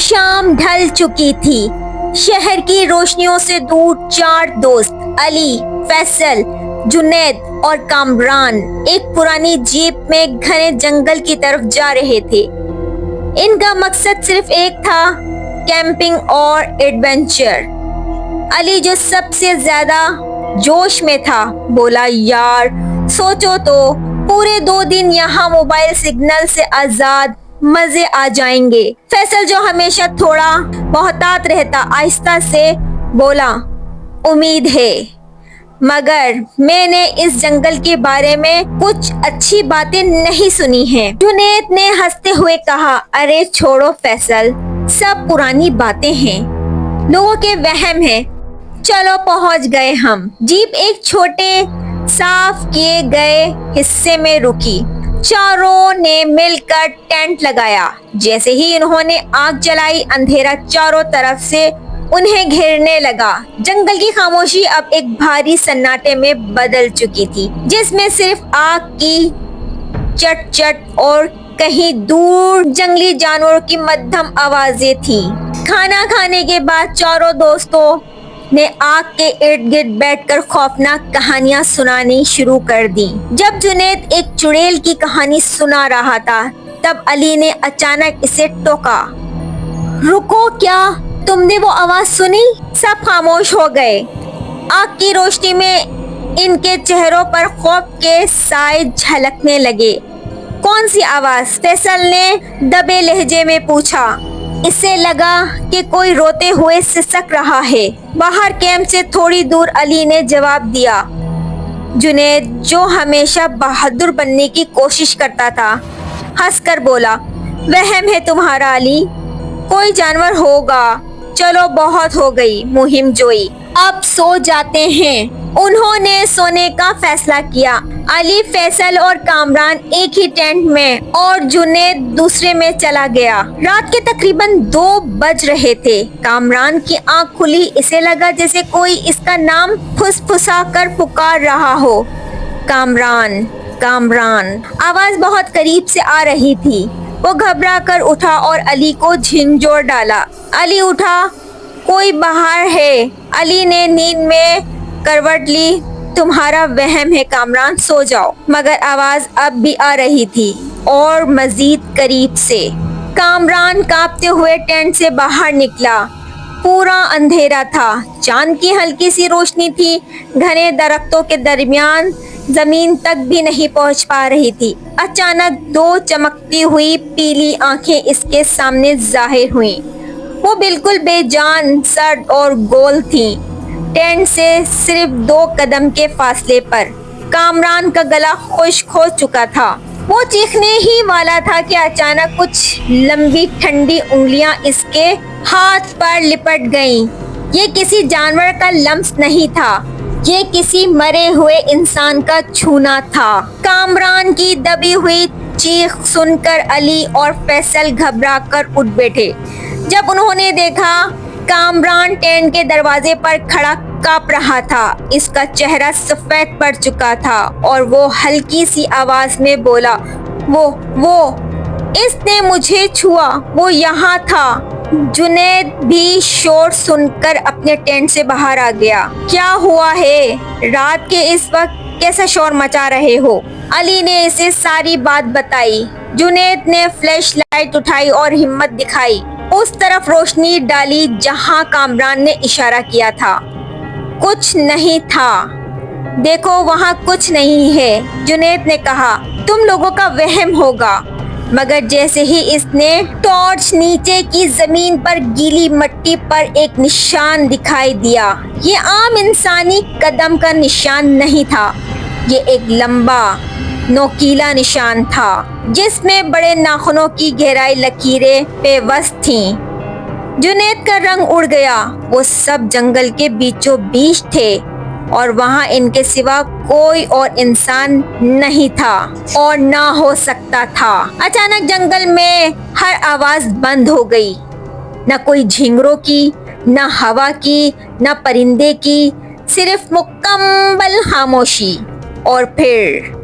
शाम ढल चुकी थी। शहर की रोशनियों से दूर 4 दोस्त अली, फैसल, जुनैद और कामरान एक पुरानी जीप में घने जंगल की तरफ जा रहे थे। इनका मकसद सिर्फ एक था, कैंपिंग और एडवेंचर। अली जो सबसे ज्यादा जोश में था बोला, यार सोचो तो, पूरे 2 दिन यहाँ मोबाइल सिग्नल से आजाद, मजे आ जाएंगे। फैसल जो हमेशा थोड़ा मोहतात रहता आहिस्ता से बोला, उम्मीद है, मगर मैंने इस जंगल के बारे में कुछ अच्छी बातें नहीं सुनी हैं। जुनैद ने हंसते हुए कहा, अरे छोड़ो फैसल, सब पुरानी बातें हैं, लोगों के वहम हैं। चलो पहुंच गए हम। जीप एक छोटे साफ किए गए हिस्से में रुकी। चारों ने मिलकर टेंट लगाया। जैसे ही इन्होंने आग जलाई, अंधेरा चारों तरफ से उन्हें घेरने लगा। जंगल की खामोशी अब एक भारी सन्नाटे में बदल चुकी थी, जिसमें सिर्फ आग की चट चट और कहीं दूर जंगली जानवरों की मध्यम आवाजें थीं। खाना खाने के बाद चारों दोस्तों ने आग के इर्द गिर्द बैठकर खौफनाक कहानियां सुनानी शुरू कर दी। जब जुनैद एक चुड़ैल की कहानी सुना रहा था, तब अली ने अचानक इसे टोका, रुको, क्या तुमने वो आवाज सुनी? सब खामोश हो गए। आग की रोशनी में इनके चेहरों पर खौफ के साए झलकने लगे। कौन सी आवाज? फैसल ने दबे लहजे में पूछा। इससे लगा कि कोई रोते हुए सिसक रहा है। बाहर कैंप से थोड़ी दूर अली ने जवाब दिया। जुनैद जो हमेशा बहादुर बनने की कोशिश करता था, हंसकर बोला, वहम है तुम्हारा अली, कोई जानवर होगा। चलो बहुत हो गई मुहिम जोई, अब सो जाते हैं। उन्होंने सोने का फैसला किया। अली, फैसल और कामरान एक ही टेंट में और जुनैद दूसरे में चला गया। रात के तकरीबन 2 बज रहे थे। कामरान की आंख खुली। इसे लगा जैसे कोई इसका नाम फुसफुसा कर पुकार रहा हो, कामरान, कामरान। आवाज बहुत करीब से आ रही थी। वो घबरा कर उठा और अली को झिंझोर डाला। अली उठा, कोई बाहर है। अली ने नींद में करवट ली। तुम्हारा वहम है कामरान, सो जाओ। मगर आवाज अब भी आ रही थी और मजीद करीब से। कामरान कांपते हुए टेंट से बाहर निकला। पूरा अंधेरा था। चांद की हल्की सी रोशनी थी, घने दरख्तों के दरमियान जमीन तक भी नहीं पहुंच पा रही थी। अचानक 2 चमकती हुई पीली आंखें इसके सामने जाहिर हुईं। वो बिल्कुल बेजान, सर्द और गोल थीं। टेंट से सिर्फ 2 कदम के फासले पर। कामरान का गला खुश्क हो चुका था। वो चीखने ही वाला था कि अचानक कुछ लंबी ठंडी उंगलियां इसके हाथ पर लिपट गईं। ये किसी जानवर का लम्स नहीं था, ये किसी मरे हुए इंसान का छूना था। कामरान की दबी हुई चीख सुनकर अली और फैसल घबरा कर उठ बैठे। जब उन्होंने देखा, कामरान टेंट के दरवाजे पर खड़ा कांप रहा था। इसका चेहरा सफेद पड़ चुका था और वो हल्की सी आवाज में बोला, वो इसने मुझे छुआ, वो यहाँ था। जुनैद भी शोर सुनकर अपने टेंट से बाहर आ गया। क्या हुआ है? रात के इस वक्त कैसा शोर मचा रहे हो? अली ने इसे सारी बात बताई। जुनैद ने फ्लैश लाइट उठाई और हिम्मत दिखाई। उस तरफ रोशनी डाली जहां कामरान ने इशारा किया था। कुछ नहीं था। देखो, वहां कुछ नहीं है, जुनैद ने कहा। तुम लोगों का वहम होगा। मगर जैसे ही इसने टॉर्च नीचे की जमीन पर गीली मिट्टी पर एक निशान दिखाई दिया। ये आम इंसानी कदम का निशान नहीं था, ये एक लंबा नोकीला निशान था जिसमें बड़े नाखूनों की गहराई लकीरें पेवस्त थीं। जुनैद का रंग उड़ गया। वो सब जंगल के बीचों बीच थे और वहां इनके सिवा कोई और इंसान नहीं था और ना हो सकता था। अचानक जंगल में हर आवाज बंद हो गई। न कोई झिंगरों की, न हवा की, न परिंदे की, सिर्फ मुकम्मल खामोशी। और फिर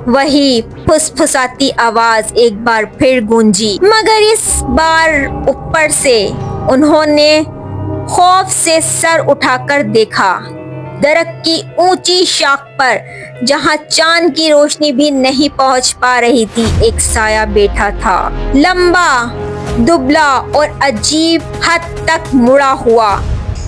वही फुसफुसाती आवाज एक बार फिर गूंजी, मगर इस बार ऊपर से। उन्होंने खौफ से सर उठाकर देखा। दरख्त की ऊंची शाख पर, जहां चांद की रोशनी भी नहीं पहुंच पा रही थी, एक साया बैठा था, लंबा, दुबला और अजीब हद तक मुड़ा हुआ।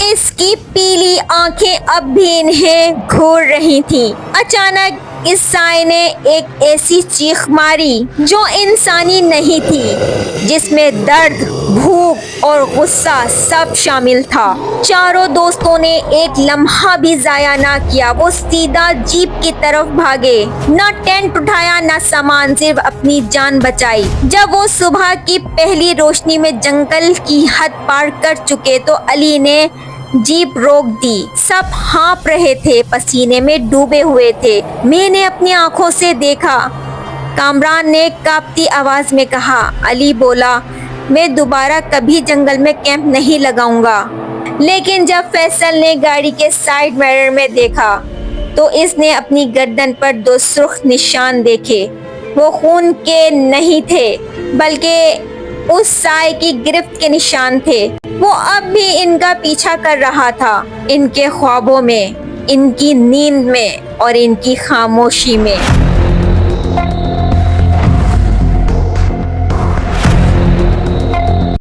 इसकी पीली आंखें अब भी इन्हें घूर रही थीं। अचानक इस साए ने एक ऐसी चीख मारी जो इंसानी नहीं थी, जिसमें दर्द, भूख और गुस्सा सब शामिल था। चारों दोस्तों ने एक लम्हा भी जाया ना किया। वो सीधा जीप की तरफ भागे, ना टेंट उठाया ना सामान, सिर्फ अपनी जान बचाई। जब वो सुबह की पहली रोशनी में जंगल की हद पार कर चुके तो अली ने जीप रोक दी। सब हाँप रहे थे, पसीने में डूबे हुए थे। मैंने अपनी आंखों से देखा, कामरान ने कांपती आवाज में कहा। अली बोला, मैं दोबारा कभी जंगल में कैंप नहीं लगाऊंगा। लेकिन जब फैसल ने गाड़ी के साइड मिरर में देखा तो इसने अपनी गर्दन पर 2 सुर्ख निशान देखे। वो खून के नहीं थे, बल्कि उस साए की गिरफ्त के निशान थे। वो अब भी इनका पीछा कर रहा था, इनके ख्वाबों में, इनकी नींद में और इनकी खामोशी में।